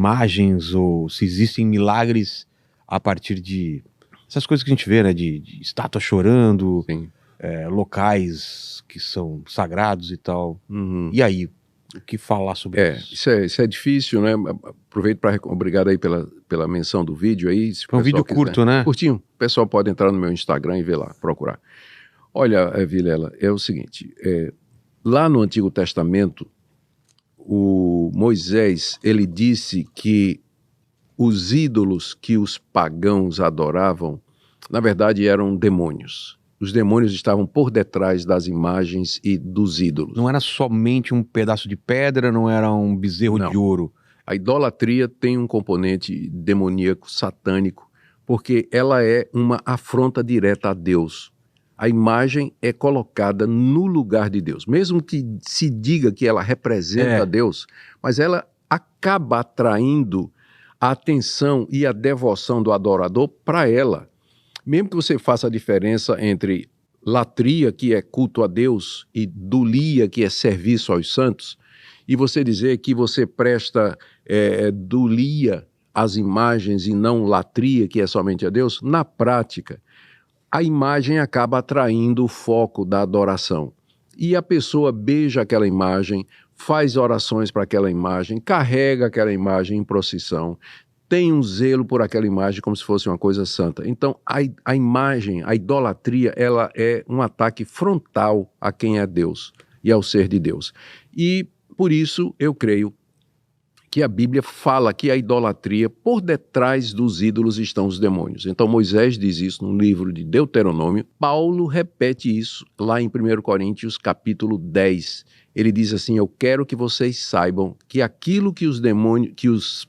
imagens ou se existem milagres a partir de essas coisas que a gente vê, né? De estátua chorando, locais que são sagrados e tal. Uhum. E aí, o que falar sobre isso? Isso é difícil, né? Aproveito para obrigado aí pela menção do vídeo aí. Se o Foi um pessoal vídeo quiser. curto, né? Curtinho. O pessoal pode entrar no meu Instagram e ver lá, procurar. Olha, Vilela, é o seguinte, lá no Antigo Testamento, o Moisés, ele disse que os ídolos que os pagãos adoravam, na verdade eram demônios. Os demônios estavam por detrás das imagens e dos ídolos. Não era somente um pedaço de pedra, não era um bezerro de ouro. A idolatria tem um componente demoníaco, satânico, porque ela é uma afronta direta a Deus. A imagem é colocada no lugar de Deus. Mesmo que se diga que ela representa Deus, mas ela acaba atraindo a atenção e a devoção do adorador para ela. Mesmo que você faça a diferença entre latria, que é culto a Deus, e dulia, que é serviço aos santos, e você dizer que você presta dulia às imagens e não latria, que é somente a Deus, na prática, a imagem acaba atraindo o foco da adoração. E a pessoa beija aquela imagem, faz orações para aquela imagem, carrega aquela imagem em procissão, tem um zelo por aquela imagem como se fosse uma coisa santa. Então, a imagem, a idolatria, ela é um ataque frontal a quem é Deus e ao ser de Deus. E, por isso, eu creio que a Bíblia fala que a idolatria, por detrás dos ídolos estão os demônios. Então Moisés diz isso no livro de Deuteronômio. Paulo repete isso lá em 1 Coríntios capítulo 10. Ele diz assim, eu quero que vocês saibam que aquilo que os demônios, que os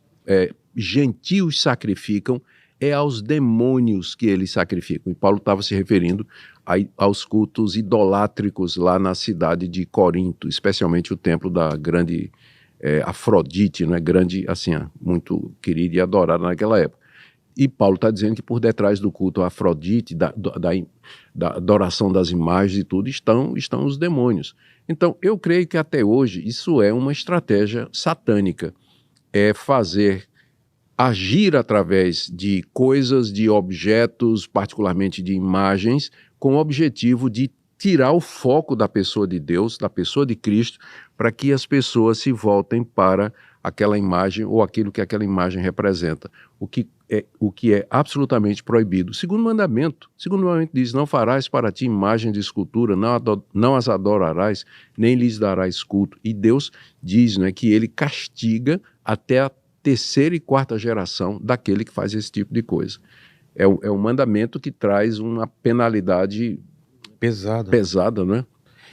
gentios sacrificam, é aos demônios que eles sacrificam. E Paulo estava se referindo aos cultos idolátricos lá na cidade de Corinto, especialmente o templo da grande Afrodite, né, grande, assim, muito querida e adorada naquela época. E Paulo está dizendo que por detrás do culto a Afrodite, da adoração das imagens e tudo, estão os demônios. Então, eu creio que até hoje isso é uma estratégia satânica, é agir através de coisas, de objetos, particularmente de imagens, com o objetivo de tirar o foco da pessoa de Deus, da pessoa de Cristo, para que as pessoas se voltem para aquela imagem ou aquilo que aquela imagem representa, o que é absolutamente proibido. Segundo mandamento diz, não farás para ti imagem de escultura, não as adorarás, nem lhes darás culto. E Deus diz, né, que ele castiga até a terceira e quarta geração daquele que faz esse tipo de coisa. É um mandamento que traz uma penalidade pesada, né?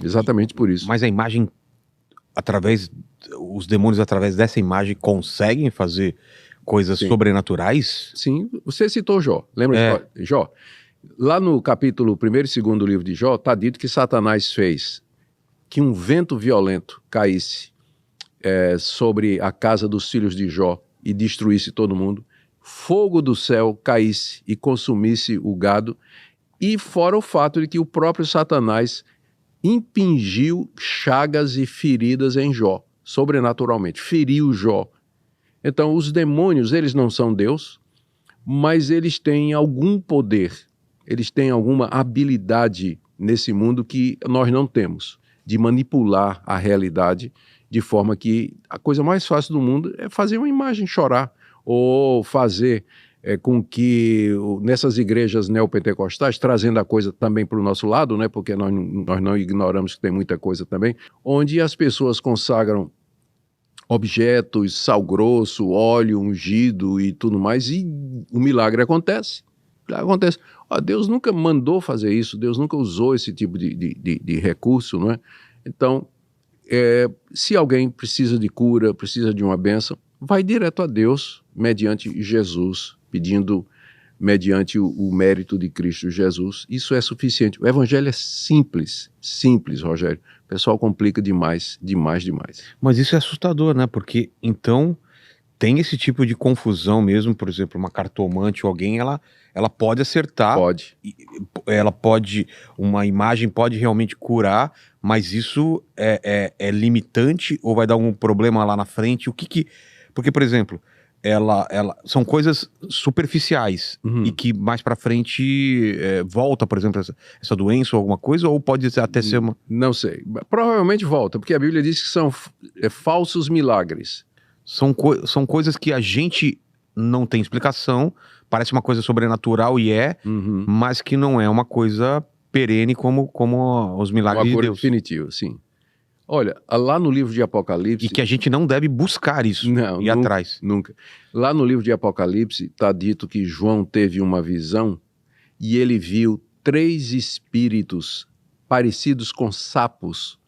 Exatamente por isso. Mas a imagem, os demônios através dessa imagem conseguem fazer coisas sobrenaturais? Sim, você citou Jó, lembra de Jó? Lá no capítulo 1º e 2º do livro de Jó, está dito que Satanás fez que um vento violento caísse sobre a casa dos filhos de Jó e destruísse todo mundo, fogo do céu caísse e consumisse o gado, e fora o fato de que o próprio Satanás impingiu chagas e feridas em Jó, sobrenaturalmente, feriu Jó. Então, os demônios, eles não são Deus, mas eles têm algum poder, eles têm alguma habilidade nesse mundo que nós não temos, de manipular a realidade, de forma que a coisa mais fácil do mundo é fazer uma imagem chorar, ou fazer com que nessas igrejas neopentecostais, trazendo a coisa também para o nosso lado, né, porque nós não ignoramos que tem muita coisa também, onde as pessoas consagram objetos, sal grosso, óleo ungido e tudo mais, e o milagre acontece. Deus nunca mandou fazer isso, Deus nunca usou esse tipo de recurso, não é? Então, se alguém precisa de cura, precisa de uma bênção, vai direto a Deus, mediante Jesus, pedindo mediante o mérito de Cristo Jesus. Isso é suficiente. O evangelho é simples, Rogério. O pessoal complica demais. Mas isso é assustador, né? Porque, então, tem esse tipo de confusão mesmo, por exemplo, uma cartomante ou alguém, ela pode acertar. Pode. Uma imagem pode realmente curar, mas isso é limitante ou vai dar algum problema lá na frente? Porque, por exemplo, são coisas superficiais e que mais pra frente volta, por exemplo, essa doença ou alguma coisa, ou pode até ser uma... Não sei. Provavelmente volta, porque a Bíblia diz que são falsos milagres. São coisas que a gente não tem explicação, parece uma coisa sobrenatural mas que não é uma coisa perene como os milagres de Deus. Definitivo, sim. Olha, lá no livro de Apocalipse... E que a gente não deve buscar isso, ir atrás. Nunca. Lá no livro de Apocalipse está dito que João teve uma visão e ele viu 3 espíritos parecidos com sapos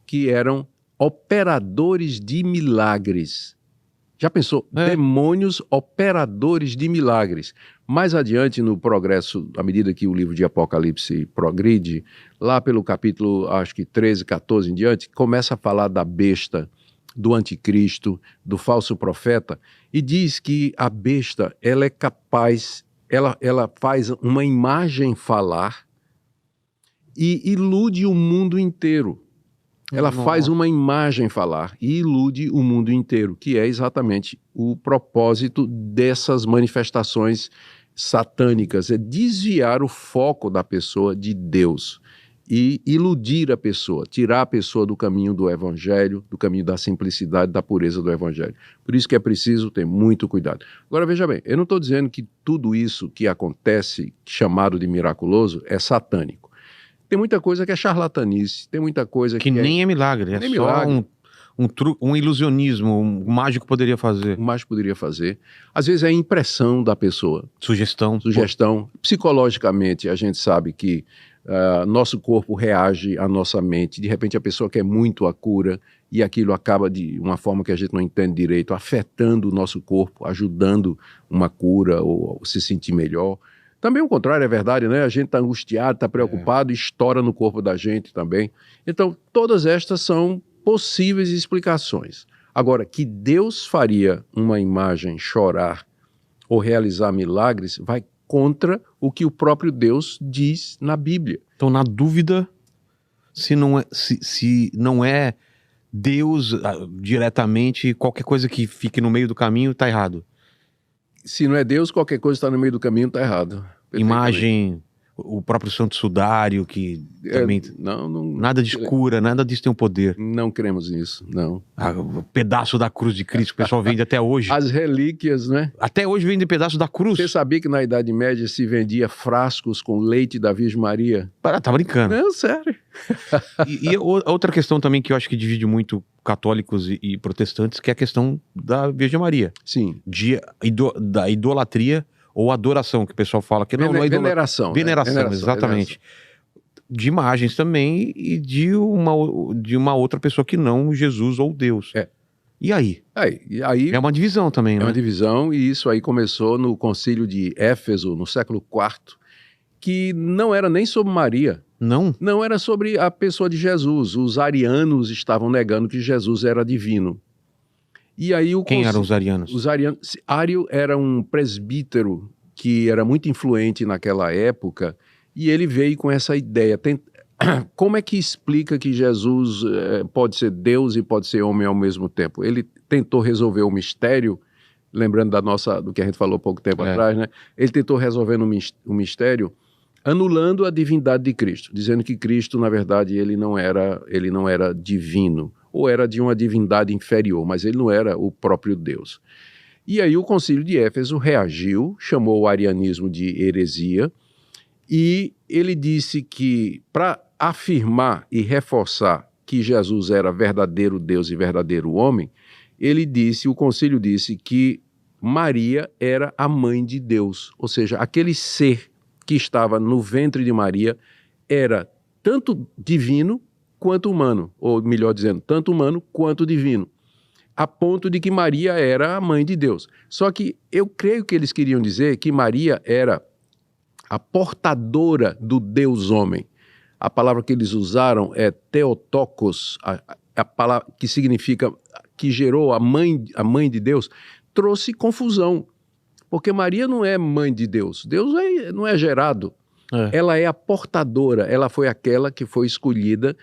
que eram operadores de milagres. Já pensou? Demônios operadores de milagres. Mais adiante no progresso, à medida que o livro de Apocalipse progride, lá pelo capítulo, acho que 13, 14 em diante, começa a falar da besta, do anticristo, do falso profeta, e diz que a besta, ela é capaz, ela faz uma imagem falar e ilude o mundo inteiro. Ela faz uma imagem falar e ilude o mundo inteiro, que é exatamente o propósito dessas manifestações satânicas, é desviar o foco da pessoa de Deus e iludir a pessoa, tirar a pessoa do caminho do evangelho, do caminho da simplicidade, da pureza do evangelho. Por isso que é preciso ter muito cuidado. Agora veja bem, eu não estou dizendo que tudo isso que acontece, chamado de miraculoso, é satânico. Tem muita coisa que é charlatanice, tem muita coisa que nem é milagre, é só um ilusionismo, um mágico poderia fazer. O mágico poderia fazer. Às vezes é a impressão da pessoa. Sugestão. Psicologicamente, a gente sabe que nosso corpo reage à nossa mente. De repente a pessoa quer muito a cura e aquilo acaba de uma forma que a gente não entende direito, afetando o nosso corpo, ajudando uma cura ou se sentir melhor. Também o contrário é verdade, né? A gente está angustiado, está preocupado, estoura no corpo da gente também. Então, todas estas são possíveis explicações. Agora, que Deus faria uma imagem chorar ou realizar milagres, vai contra o que o próprio Deus diz na Bíblia. Então, na dúvida, se não é Deus diretamente, qualquer coisa que fique no meio do caminho está errado. Se não é Deus, qualquer coisa que está no meio do caminho está errado. Imagem, o próprio Santo Sudário, que também... nada de cura, nada disso tem um poder. Não cremos nisso, não. O pedaço da cruz de Cristo que o pessoal vende até hoje. As relíquias, né? Até hoje vende pedaço da cruz. Você sabia que na Idade Média se vendia frascos com leite da Virgem Maria? Tá brincando. Não, sério. E outra questão também que eu acho que divide muito católicos e protestantes, que é a questão da Virgem Maria. Sim. Da idolatria ou adoração, que o pessoal fala que não é veneração. Veneração, exatamente. Veneração. De imagens também e de uma outra pessoa que não Jesus ou Deus. E aí? Aí é uma divisão também, né? É uma divisão, e isso aí começou no Concílio de Éfeso, no século IV, que não era nem sobre Maria. Não? Não era sobre a pessoa de Jesus. Os arianos estavam negando que Jesus era divino. E aí Quem eram os arianos? Ário era um presbítero que era muito influente naquela época, e ele veio com essa ideia. Como é que explica que Jesus pode ser Deus e pode ser homem ao mesmo tempo? Ele tentou resolver o mistério, lembrando do que a gente falou pouco tempo atrás, né? Ele tentou resolver o mistério anulando a divindade de Cristo, dizendo que Cristo, na verdade, ele não era divino, ou era de uma divindade inferior, mas ele não era o próprio Deus. E aí o Concílio de Éfeso reagiu, chamou o arianismo de heresia, e ele disse que, para afirmar e reforçar que Jesus era verdadeiro Deus e verdadeiro homem, o concílio disse que Maria era a mãe de Deus, ou seja, aquele ser que estava no ventre de Maria era tanto divino quanto humano, ou melhor dizendo, tanto humano quanto divino, a ponto de que Maria era a mãe de Deus. Só que eu creio que eles queriam dizer que Maria era a portadora do Deus homem. A palavra que eles usaram é Theotokos, a palavra que significa que gerou a mãe de Deus, trouxe confusão. Porque Maria não é mãe de Deus. Deus não é gerado. Ela é a portadora. Ela foi aquela que foi escolhida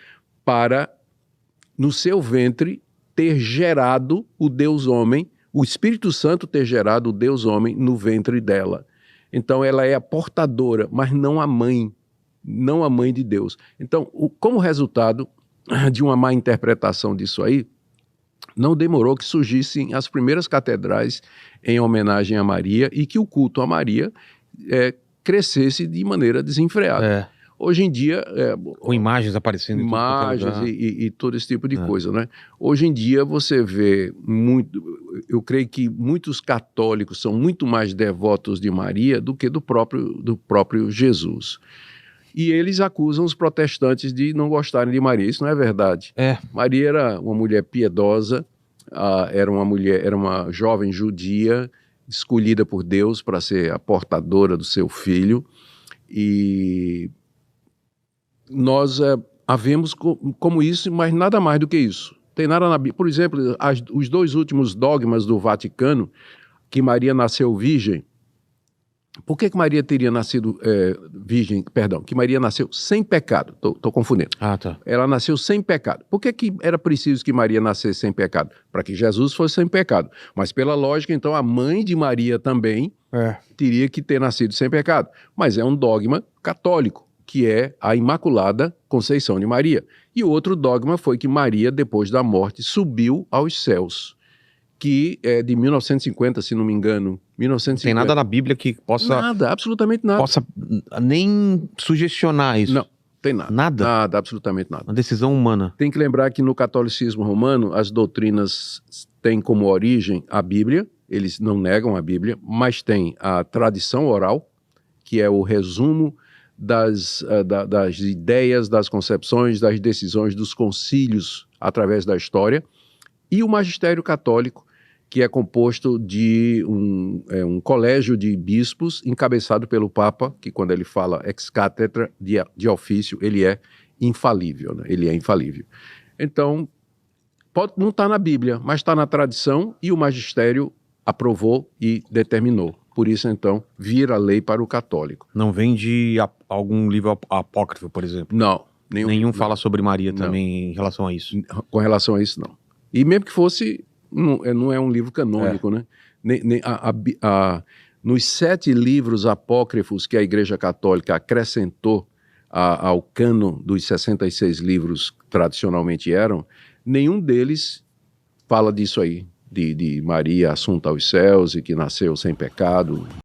para, no seu ventre, ter gerado o Deus homem, o Espírito Santo ter gerado o Deus homem no ventre dela. Então ela é a portadora, mas não a mãe de Deus. Então, como resultado de uma má interpretação disso aí, não demorou que surgissem as primeiras catedrais em homenagem a Maria e que o culto a Maria crescesse de maneira desenfreada. Hoje em dia... com imagens aparecendo em imagens e todo esse tipo de coisa, né? Hoje em dia você vê muito... Eu creio que muitos católicos são muito mais devotos de Maria do que do próprio Jesus. E eles acusam os protestantes de não gostarem de Maria. Isso não é verdade. Maria era uma mulher piedosa, era uma jovem judia escolhida por Deus para ser a portadora do seu filho. E nós a vemos como isso, mas nada mais do que isso. Tem nada na Bíblia. Por exemplo, os 2 últimos dogmas do Vaticano, que Maria nasceu virgem. Por que Maria teria nascido virgem? Perdão, que Maria nasceu sem pecado. Estou confundindo. Tá. Ela nasceu sem pecado. Por que era preciso que Maria nascesse sem pecado? Para que Jesus fosse sem pecado. Mas pela lógica, então, a mãe de Maria também teria que ter nascido sem pecado. Mas é um dogma católico, que é a Imaculada Conceição de Maria. E o outro dogma foi que Maria, depois da morte, subiu aos céus, que é de 1950, se não me engano. 1950. Não tem nada na Bíblia que possa... Nada, absolutamente nada. Possa nem sugestionar isso. Não, tem nada. Nada? Nada, absolutamente nada. Uma decisão humana. Tem que lembrar que no catolicismo romano, as doutrinas têm como origem a Bíblia, eles não negam a Bíblia, mas tem a tradição oral, que é o resumo das ideias, das concepções, das decisões dos concílios através da história, e o magistério católico, que é composto de um colégio de bispos encabeçado pelo Papa, que quando ele fala ex cathedra de ofício, ele é infalível, né? Ele é infalível. Então, não está na Bíblia, mas está na tradição e o magistério aprovou e determinou. Por isso, então, vira lei para o católico. Não vem de algum livro apócrifo, por exemplo? Não. Nenhum fala sobre Maria também em relação a isso? Com relação a isso, não. E mesmo que fosse, não é um livro canônico, né? Nos 7 livros apócrifos que a Igreja Católica acrescentou ao cânon dos 66 livros que tradicionalmente eram, nenhum deles fala disso aí, de Maria assunta aos céus e que nasceu sem pecado.